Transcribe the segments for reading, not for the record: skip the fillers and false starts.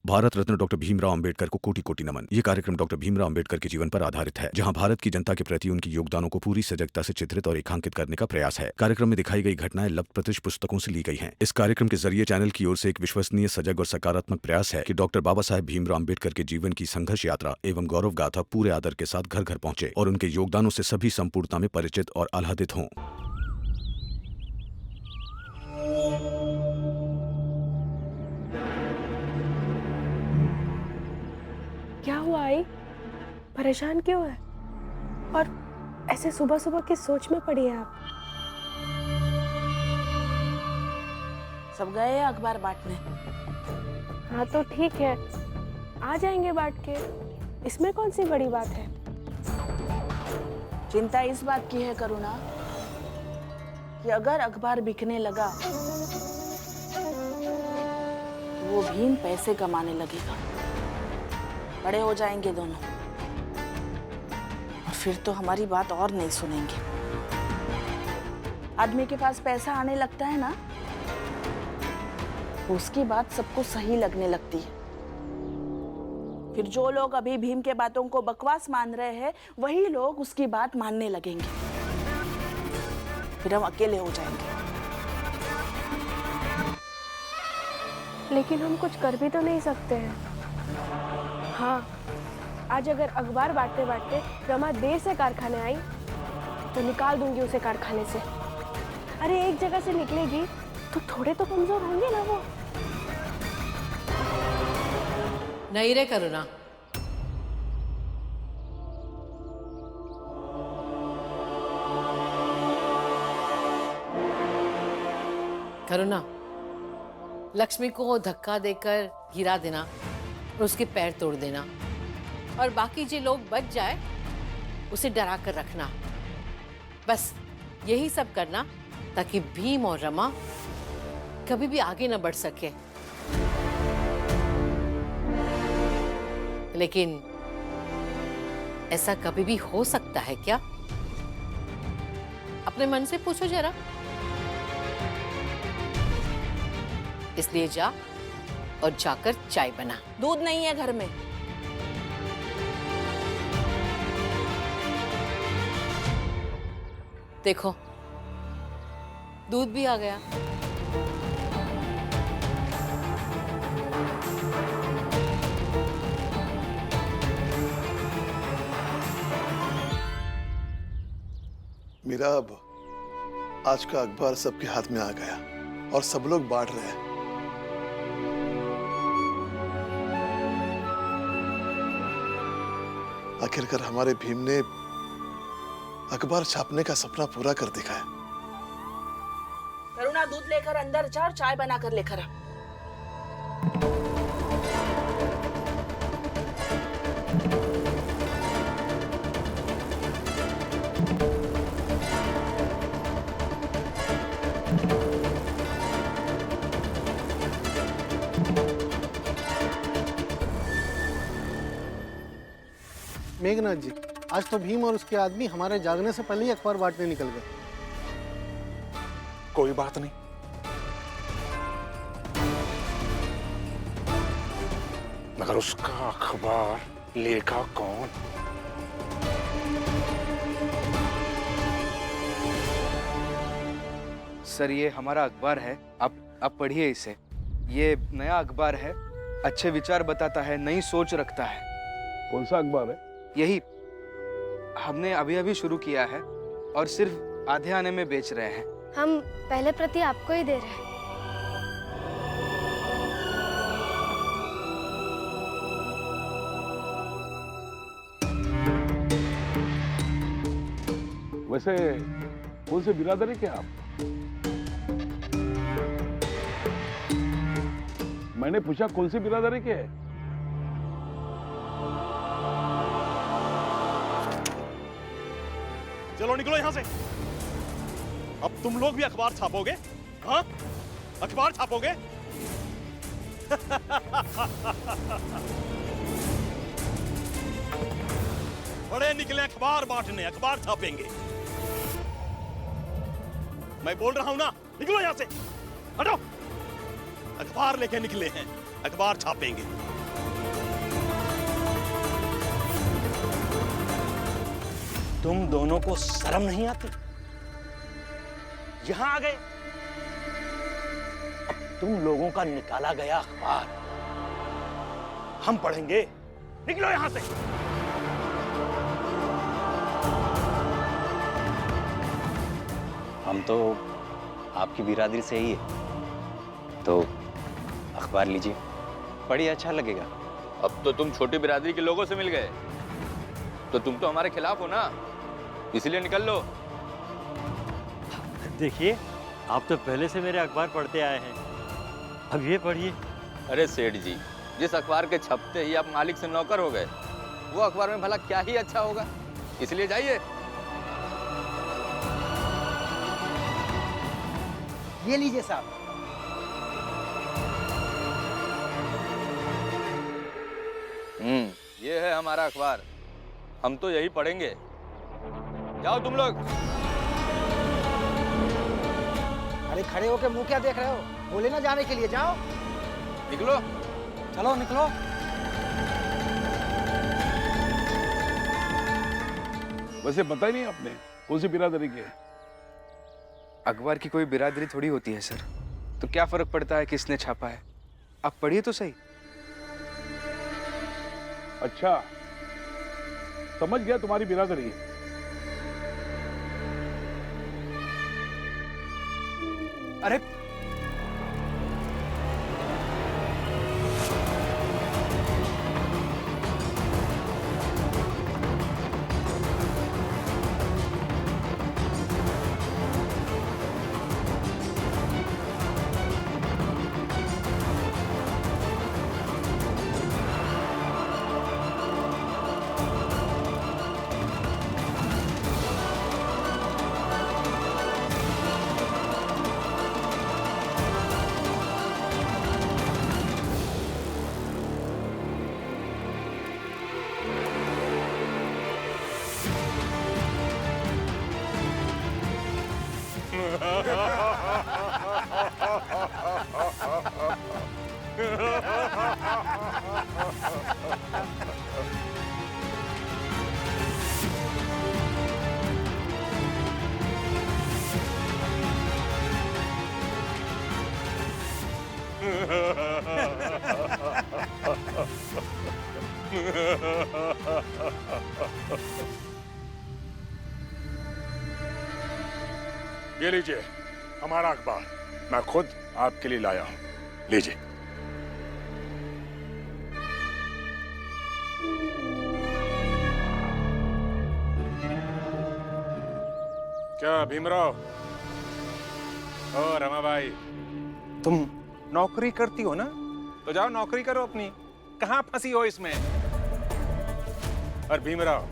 Bharat Ratna doctor Bhimrao Ambedkar को कोटि कोटि नमन। ये कार्यक्रम डॉक्टर भीमराव अंबेडकर के जीवन पर आधारित है, जहां भारत की जनता के प्रति उनके योगदानों को पूरी सजगता से चित्रित और रेखांकित करने का प्रयास है। कार्यक्रम में दिखाई गई घटनाएं लब्ध प्रतिष्ठ पुस्तकों से ली गई हैं। इस कार्यक्रम के जरिए चैनल की ओर से एक विश्वसनीय, सजग और सकारात्मक प्रयास है कि डॉक्टर बाबा साहेब भीमराव अंबेडकर के जीवन की संघर्ष यात्रा एवं गौरव गाथा पूरे आदर के साथ घर घर पहुंचे और उनके योगदानों से सभी संपूर्णता में परिचित और आह्लादित हों। क्या हुआ आई? परेशान क्यों है? और ऐसे सुबह सुबह किस सोच में पड़ी है आप? सब गए हैं अखबार बांटने। हाँ तो ठीक है, आ जाएंगे बांट के, इसमें कौन सी बड़ी बात है? चिंता इस बात की है करुणा कि अगर अखबार बिकने लगा तो वो भीम पैसे कमाने लगेगा, बड़े हो जाएंगे दोनों और फिर तो हमारी बात और नहीं सुनेंगे। आदमी के पास पैसा आने लगता है ना, तो उसकी बात सबको सही लगने लगती है। फिर जो लोग अभी भीम के बातों को बकवास मान रहे हैं, वही लोग उसकी बात मानने लगेंगे। फिर हम अकेले हो जाएंगे। लेकिन हम कुछ कर भी तो नहीं सकते हैं। हाँ, आज अगर अखबार बांटते बांटते रमा देर से कारखाने आई तो निकाल दूंगी उसे कारखाने से। अरे एक जगह से निकलेगी तो थोड़े तो कमजोर होंगे ना वो। नहीं रे करुणा, करुणा, लक्ष्मी को धक्का देकर गिरा देना और उसके पैर तोड़ देना और बाकी जो लोग बच जाए उसे डरा कर रखना, बस यही सब करना ताकि भीम और रमा कभी भी आगे न बढ़ सके। लेकिन ऐसा कभी भी हो सकता है क्या? अपने मन से पूछो जरा। इसलिए जा और जाकर चाय बना। दूध नहीं है घर में। देखो, दूध भी आ गया। मीरा, अब आज का अखबार सबके हाथ में आ गया और सब लोग बांट रहे हैं। आखिरकार हमारे भीम ने अखबार छापने का सपना पूरा कर दिखाया। करुणा, दूध लेकर अंदर जा और चाय बनाकर लेकर आ। मेघनाथ जी, आज तो भीम और उसके आदमी हमारे जागने से पहले ही अखबार बांटने निकल गए। कोई बात नहीं, मगर उसका अखबार लेखा कौन? सर, ये हमारा अखबार है, आप पढ़िए इसे। ये नया अखबार है, अच्छे विचार बताता है, नई सोच रखता है। कौन सा अखबार है? यही हमने अभी अभी शुरू किया है और सिर्फ आधे आने में बेच रहे हैं। हम पहले प्रति आपको ही दे रहे हैं। वैसे कौन से बिरादरी के आप? मैंने पूछा कौन सी बिरादरी के है? चलो निकलो यहां से। अब तुम लोग भी अखबार छापोगे? हाँ, अखबार छापोगे? बड़े निकले अखबार बांटने, अखबार छापेंगे। मैं बोल रहा हूं ना, निकलो यहां से, हटो। अखबार लेके निकले हैं, अखबार छापेंगे। तुम दोनों को शर्म नहीं आती? यहां आ गए। अब तुम लोगों का निकाला गया अखबार हम पढ़ेंगे। निकलो यहां से। हम तो आपकी बिरादरी से ही है, तो अखबार लीजिए, पढ़िए, अच्छा लगेगा। अब तो तुम छोटी बिरादरी के लोगों से मिल गए, तो तुम तो हमारे खिलाफ हो ना, इसलिए निकल लो। देखिए, आप तो पहले से मेरे अखबार पढ़ते आए हैं, अब ये पढ़िए। अरे सेठ जी, जिस अखबार के छपते ही आप मालिक से नौकर हो गए, वो अखबार में भला क्या ही अच्छा होगा, इसलिए जाइए। ये लीजिए साहब। ये है हमारा अखबार, हम तो यही पढ़ेंगे। जाओ तुम लोग। अरे खड़े होके मुंह क्या देख रहे हो? बोले ना जाने के लिए, जाओ। निकलो। चलो निकलो। वैसे बताई नहीं आपने कौन सी बिरादरी की है? अखबार की कोई बिरादरी थोड़ी होती है सर, तो क्या फर्क पड़ता है किसने छापा है? आप पढ़िए तो सही। अच्छा, समझ गया तुम्हारी बिरादरी। अरे ये लीजिए हमारा अखबार, मैं खुद आपके लिए लाया हूं, लीजिए। क्या भीमराव? ओ रमाबाई, तुम नौकरी करती हो ना, तो जाओ नौकरी करो अपनी, कहां फंसी हो इसमें? और भीमराव,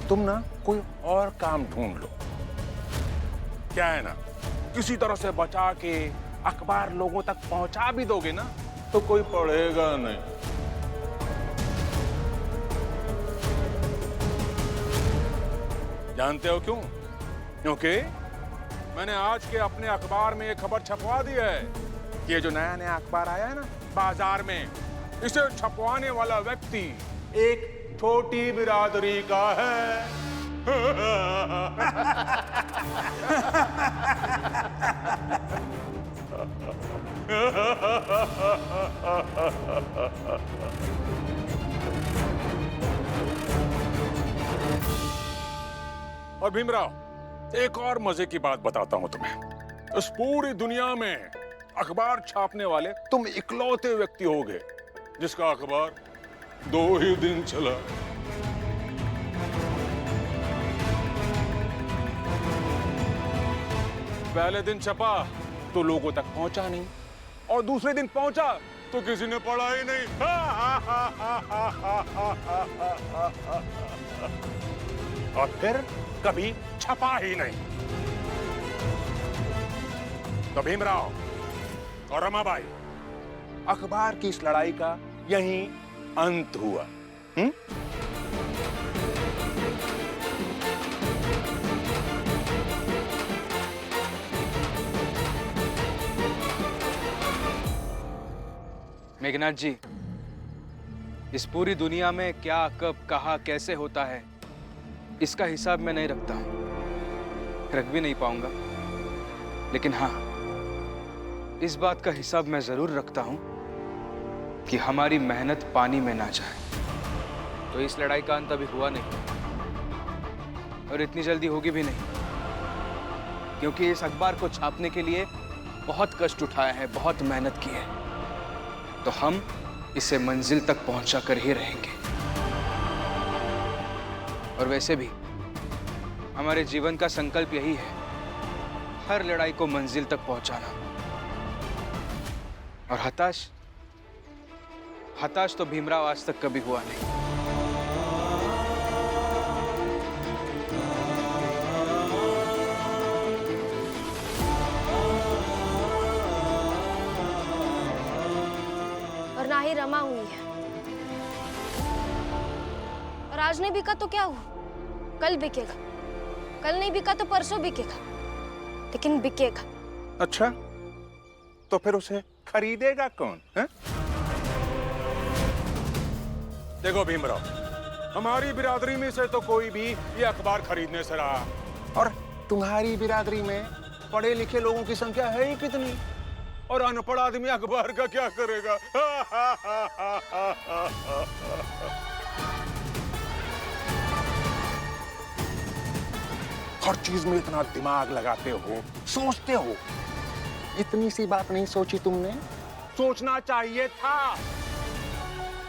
तुम ना कोई और काम ढूंढ लो। क्या है ना, किसी तरह से बचा के अखबार लोगों तक पहुंचा भी दोगे ना, तो कोई पढ़ेगा नहीं। जानते हो क्यों? क्योंकि मैंने आज के अपने अखबार में एक खबर छपवा दी है कि ये जो नया नया अखबार आया है ना बाजार में, इसे छपवाने वाला व्यक्ति एक छोटी बिरादरी का है। और भीमराव, एक और मजे की बात बताता हूं तुम्हें। इस पूरी दुनिया में अखबार छापने वाले तुम इकलौते व्यक्ति होगे जिसका अखबार 2 ही दिन चला। पहले दिन छपा तो लोगों तक पहुंचा नहीं, और दूसरे दिन पहुंचा तो किसी ने पढ़ा ही नहीं। और फिर कभी छपा ही नहीं। तो भीमराव और रमाबाई, अखबार की इस लड़ाई का यहीं अंत हुआ। मेघनाथ जी, इस पूरी दुनिया में क्या, कब, कहाँ, कैसे होता है, इसका हिसाब मैं नहीं रखता हूँ, रख भी नहीं पाऊंगा। लेकिन हाँ, इस बात का हिसाब मैं जरूर रखता हूँ कि हमारी मेहनत पानी में ना जाए। तो इस लड़ाई का अंत अभी हुआ नहीं और इतनी जल्दी होगी भी नहीं, क्योंकि इस अखबार को छापने के लिए बहुत कष्ट उठाया है, बहुत मेहनत की है। तो हम इसे मंजिल तक पहुंचा कर ही रहेंगे। और वैसे भी हमारे जीवन का संकल्प यही है, हर लड़ाई को मंजिल तक पहुंचाना। और हताश तो भीमराव आज तक कभी हुआ नहीं। और ना ही रमा हुई है। और आज नहीं बिका तो क्या हुआ, कल बिकेगा। कल नहीं बिका तो परसों बिकेगा, लेकिन बिकेगा। अच्छा, तो फिर उसे खरीदेगा कौन है? देखो भीमराव, हमारी बिरादरी में से तो कोई भी ये अखबार खरीदने से रहा, और तुम्हारी बिरादरी में पढ़े लिखे लोगों की संख्या है ही कितनी, और अनपढ़ आदमी अखबार का क्या करेगा? हर चीज में इतना दिमाग लगाते हो, सोचते हो, इतनी सी बात नहीं सोची तुमने? सोचना चाहिए था।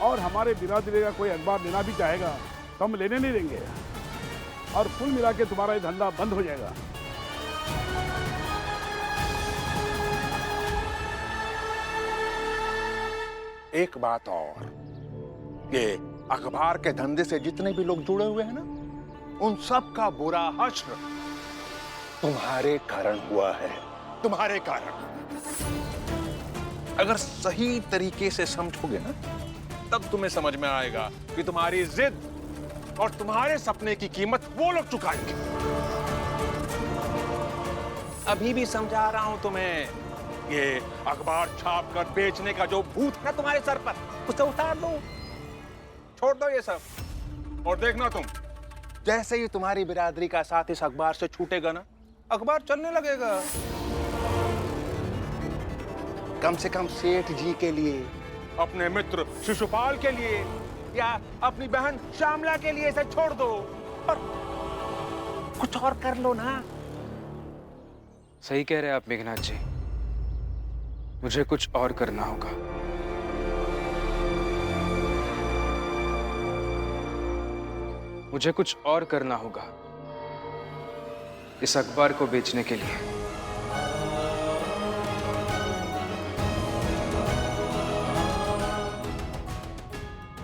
और हमारे बिरादरी का कोई अखबार लेना भी चाहेगा तो हम लेने नहीं देंगे, और कुल मिला के तुम्हारा ये धंधा बंद हो जाएगा। एक बात और, ये अखबार के धंधे से जितने भी लोग जुड़े हुए हैं ना, उन सब का बुरा हश्र तुम्हारे कारण हुआ है, तुम्हारे कारण। अगर सही तरीके से समझोगे ना, तब तुम्हें समझ में आएगा कि तुम्हारी जिद और तुम्हारे सपने की कीमत वो लोग चुकाएंगे। अभी भी समझा रहा हूं तुम्हें, ये अखबार छाप कर बेचने का जो भूत है तुम्हारे सर पर, उसे उतार दो, छोड़ दो ये सब। और देखना तुम, जैसे ही तुम्हारी बिरादरी का साथ इस अखबार से छूटेगा ना, अखबार चलने लगेगा। कम से कम सेठ जी के लिए, अपने मित्र शिशुपाल के लिए, या अपनी बहन श्यामला के लिए इसे छोड़ दो, और कुछ और कर लो ना। सही कह रहे हैं आप मेघनाथ जी, मुझे कुछ और करना होगा। मुझे कुछ और करना होगा इस अखबार को बेचने के लिए।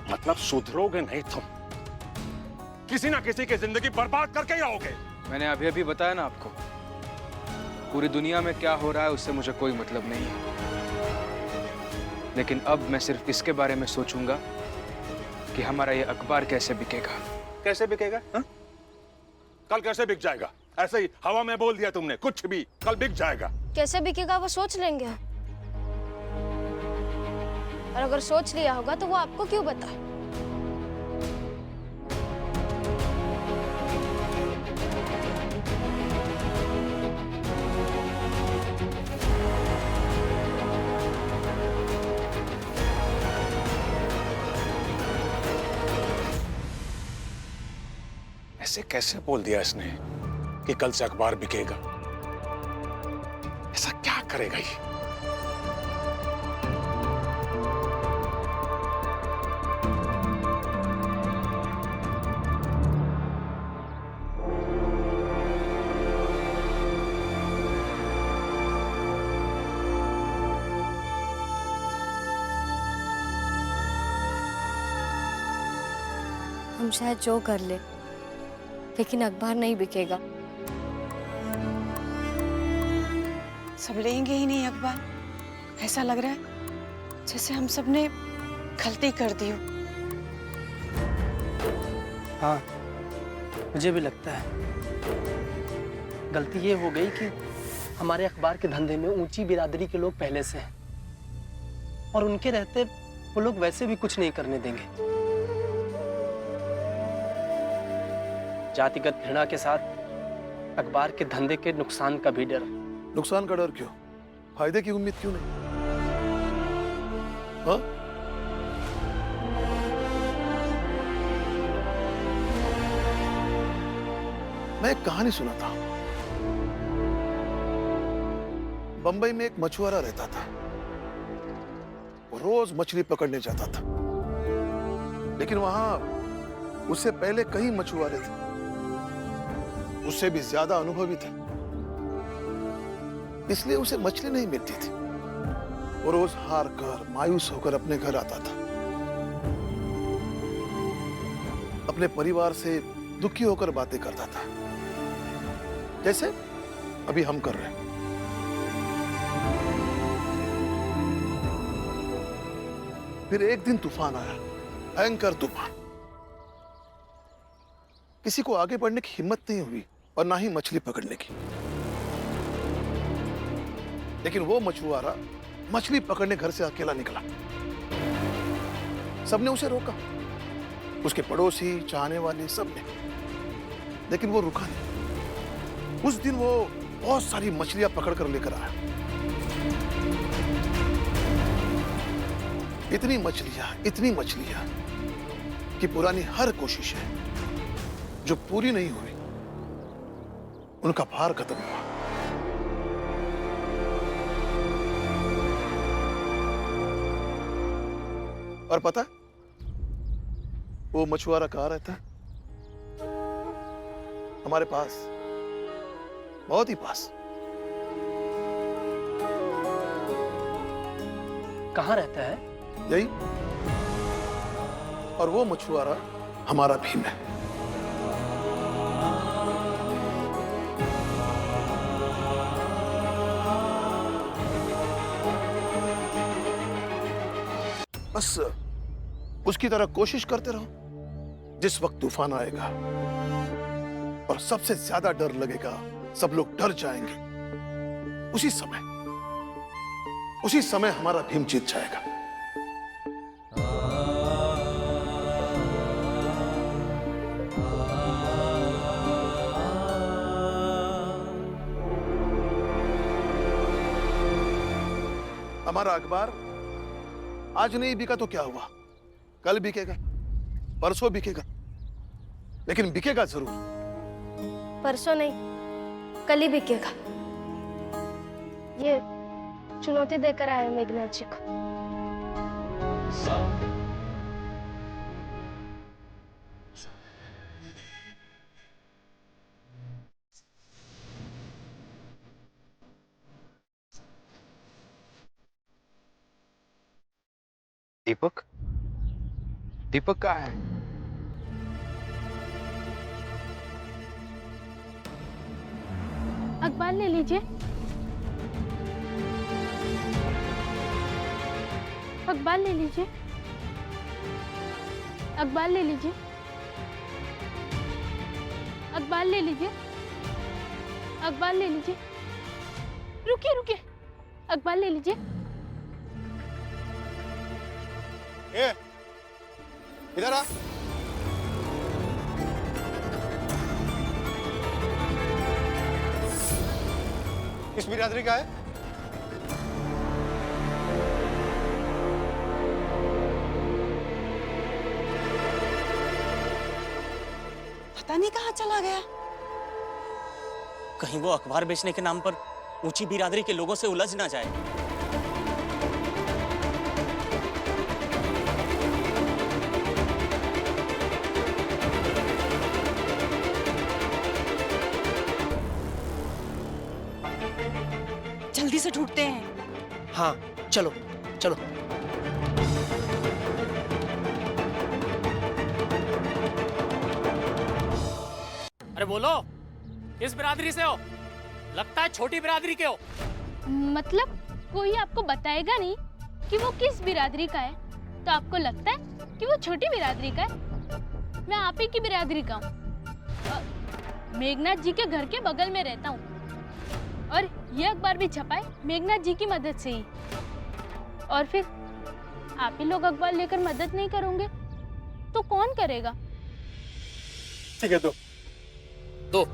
मतलब सुधरोगे नहीं तुम, किसी ना किसी की जिंदगी बर्बाद करके ही आओगे। मैंने अभी अभी बताया ना आपको, पूरी दुनिया में क्या हो रहा है उससे मुझे कोई मतलब नहीं है। लेकिन अब मैं सिर्फ इसके बारे में सोचूंगा कि हमारा ये अखबार कैसे बिकेगा। कैसे बिकेगा? हा? कल कैसे बिक जाएगा? ऐसे ही हवा में बोल दिया तुमने, कुछ भी, कल बिक जाएगा। कैसे बिकेगा वो सोच लेंगे, और अगर सोच लिया होगा तो वो आपको क्यों बताए? ऐसे कैसे बोल दिया इसने कि कल से अखबार बिकेगा? ऐसा क्या करेगा ये? हम शायद जो कर ले, लेकिन अखबार नहीं बिकेगा। सब लेंगे ही नहीं अखबार। ऐसा लग रहा है जैसे हम सब ने गलती कर दी हो। हाँ, मुझे भी लगता है गलती ये हो गई कि हमारे अखबार के धंधे में ऊंची बिरादरी के लोग पहले से हैं, और उनके रहते वो लोग वैसे भी कुछ नहीं करने देंगे। जातिगत घृणा के साथ अखबार के धंधे के नुकसान का भी डर। नुकसान का डर क्यों? फायदे की उम्मीद क्यों नहीं? हाँ? मैं एक कहानी सुना था। बंबई में एक मछुआरा रहता था। वो रोज मछली पकड़ने जाता था, लेकिन वहां उससे पहले कई मछुआरे थे, उससे भी ज्यादा अनुभवी थे, इसलिए उसे मछली नहीं मिलती थी। वो रोज हार कर मायूस होकर अपने घर आता था, अपने परिवार से दुखी होकर बातें करता था, जैसे अभी हम कर रहे हैं। फिर एक दिन तूफान आया, भयंकर तूफान। किसी को आगे बढ़ने की हिम्मत नहीं हुई और ना ही मछली पकड़ने की। लेकिन वो मछुआरा मछली पकड़ने घर से अकेला निकला। सबने उसे रोका, उसके पड़ोसी, चाहने वाले, सबने, लेकिन वो रुका नहीं। उस दिन वो बहुत सारी मछलियां पकड़कर लेकर आया। इतनी मछलियां कि पुरानी हर कोशिश है जो पूरी नहीं हुई, उनका भार खत्म हुआ। और पता है वो मछुआरा कहाँ रहता है? हमारे पास, बहुत ही पास। कहाँ रहता है? यही। और वो मछुआरा हमारा भीम है। बस उसकी तरह कोशिश करते रहो। जिस वक्त तूफान आएगा और सबसे ज्यादा डर लगेगा, सब लोग डर जाएंगे, उसी समय हमारा भीम जीत जाएगा। हमारा अखबार आज नहीं बिका तो क्या हुआ, कल बिकेगा, परसों बिकेगा, लेकिन बिकेगा जरूर। परसों नहीं, कल ही बिकेगा। ये चुनौती देकर आए मेघनाथ जी को। दीपक कहाँ है? अखबार ले लीजिए। अखबार ले लीजिए। अखबार ले लीजिए। अखबार ले लीजिए। अखबार ले लीजिए। रुकिए रुकिए, अखबार ले लीजिए। इधर आ। किस बिरादरी का है? पता नहीं कहाँ चला गया। कहीं वो अखबार बेचने के नाम पर ऊंची बिरादरी के लोगों से उलझ ना जाए। जल्दी से ढूंढते हैं। हाँ चलो चलो। अरे बोलो, किस बिरादरी से हो? लगता है छोटी बिरादरी के हो। मतलब कोई आपको बताएगा नहीं कि वो किस बिरादरी का है, तो आपको लगता है कि वो छोटी बिरादरी का है। मैं आप ही की बिरादरी का हूँ, मेघनाथ जी के घर के बगल में रहता हूँ, और ये अखबार भी छपाए मेघनाथ जी की मदद से ही। और फिर आप ही लोग अखबार लेकर मदद नहीं करोगे तो कौन करेगा? ठीक है, तो दो